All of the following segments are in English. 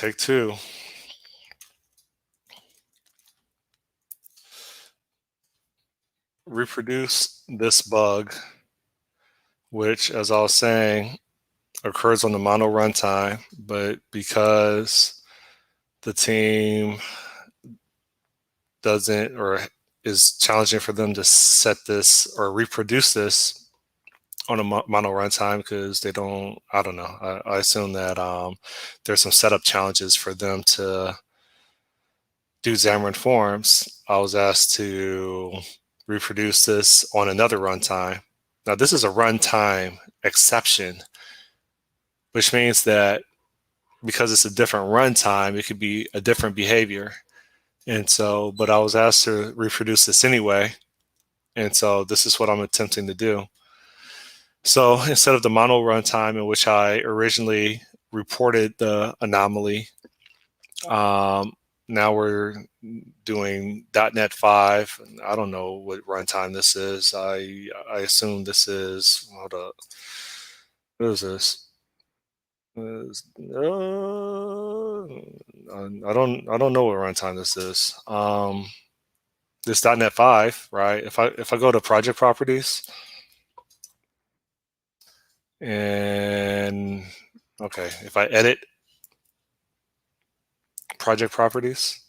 Take two. Reproduce this bug, which, as I was saying, occurs on the mono runtime, but because the team doesn't, or is challenging for them to set this or reproduce this on a mono runtime, because they don't, I don't know, I assume that there's some setup challenges for them to do Xamarin Forms. I was asked to reproduce this on another runtime. Now, this is a runtime exception, which means that because it's a different runtime, it could be a different behavior. And so, but I was asked to reproduce this anyway. And so this is what I'm attempting to do. So instead of the mono runtime in which I originally reported the anomaly, now we're doing .NET 5. I don't know what runtime this is. I assume this is, hold up, what is this? I don't know what runtime this is. This .NET 5, right? If I go to project properties, and okay, if I edit project properties,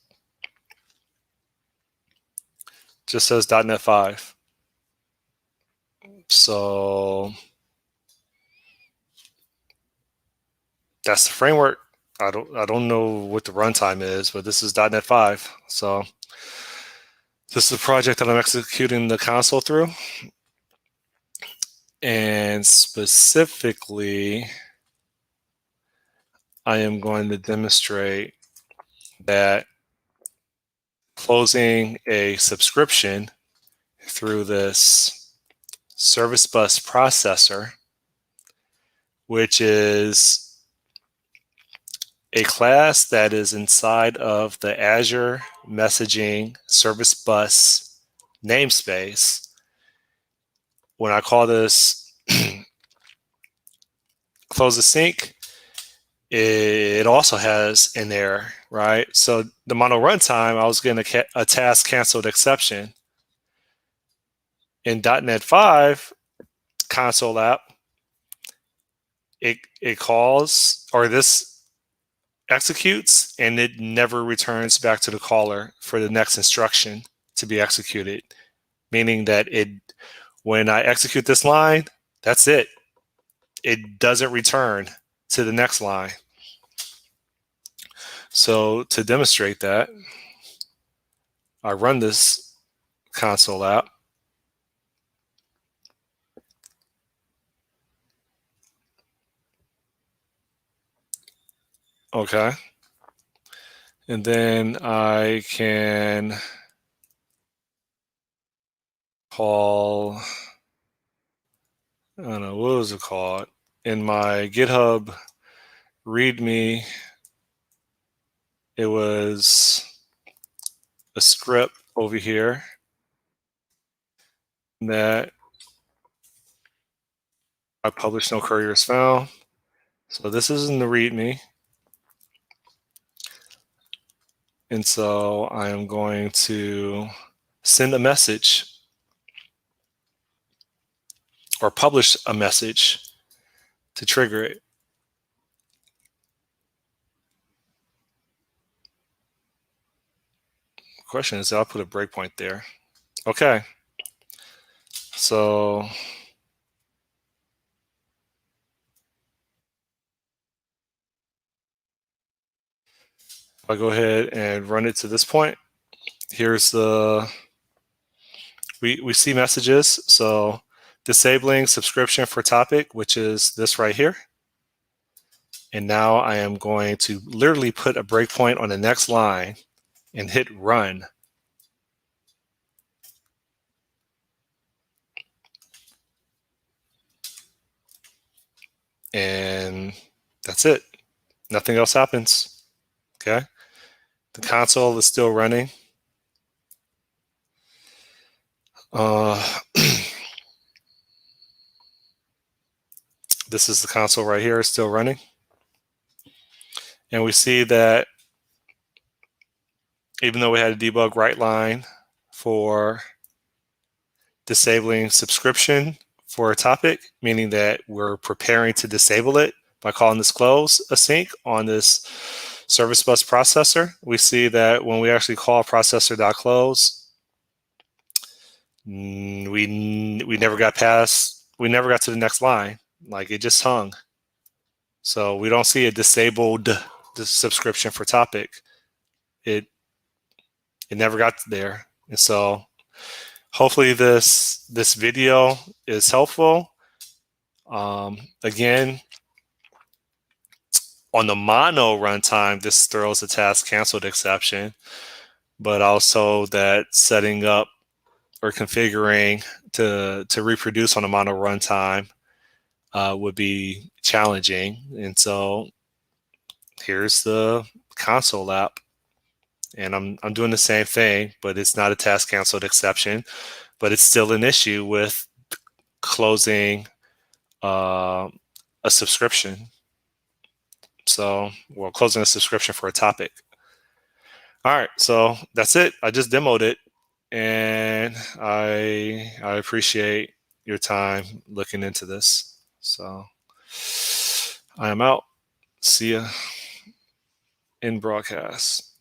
just says .NET 5. So that's the framework. I don't know what the runtime is, but this is .NET 5. So this is the project that I'm executing the console through. And specifically, I am going to demonstrate that closing a subscription through this Service Bus Processor, which is a class that is inside of the Azure Messaging Service Bus namespace. When I call this close the sync, it also has in there, right? So the mono runtime, I was getting a task canceled exception. In .NET 5 console app, it calls, or this executes, and it never returns back to the caller for the next instruction to be executed, meaning that when I execute this line, that's it. It doesn't return to the next line. So to demonstrate that, I run this console app. Okay. And then I can call, I don't know, what was it called? In my GitHub README, it was a script over here that I published no couriers found. So this is in the README. And so I am going to send a message or publish a message to trigger it. Question is, I'll put a breakpoint there. Okay. So if I go ahead and run it to this point, here's the, we see messages. So disabling subscription for topic, which is this right here. And now I am going to literally put a breakpoint on the next line and hit run. And that's it. Nothing else happens. Okay. The console is still running. This is the console right here, still running. And we see that even though we had a debug write line for disabling subscription for a topic, meaning that we're preparing to disable it by calling this close async on this service bus processor, we see that when we actually call processor.close, we never got to the next line. Like, it just hung. So we don't see a disabled subscription for topic. It never got there. And so hopefully this video is helpful. Again, on the mono runtime, this throws a task canceled exception, but also that setting up or configuring to reproduce on a mono runtime would be challenging. And so here's the console app, and I'm doing the same thing, but it's not a task canceled exception, but it's still an issue with closing a subscription. So we're closing a subscription for a topic. All right, so that's it. I just demoed it, and I appreciate your time looking into this. So I am out. See ya in broadcast.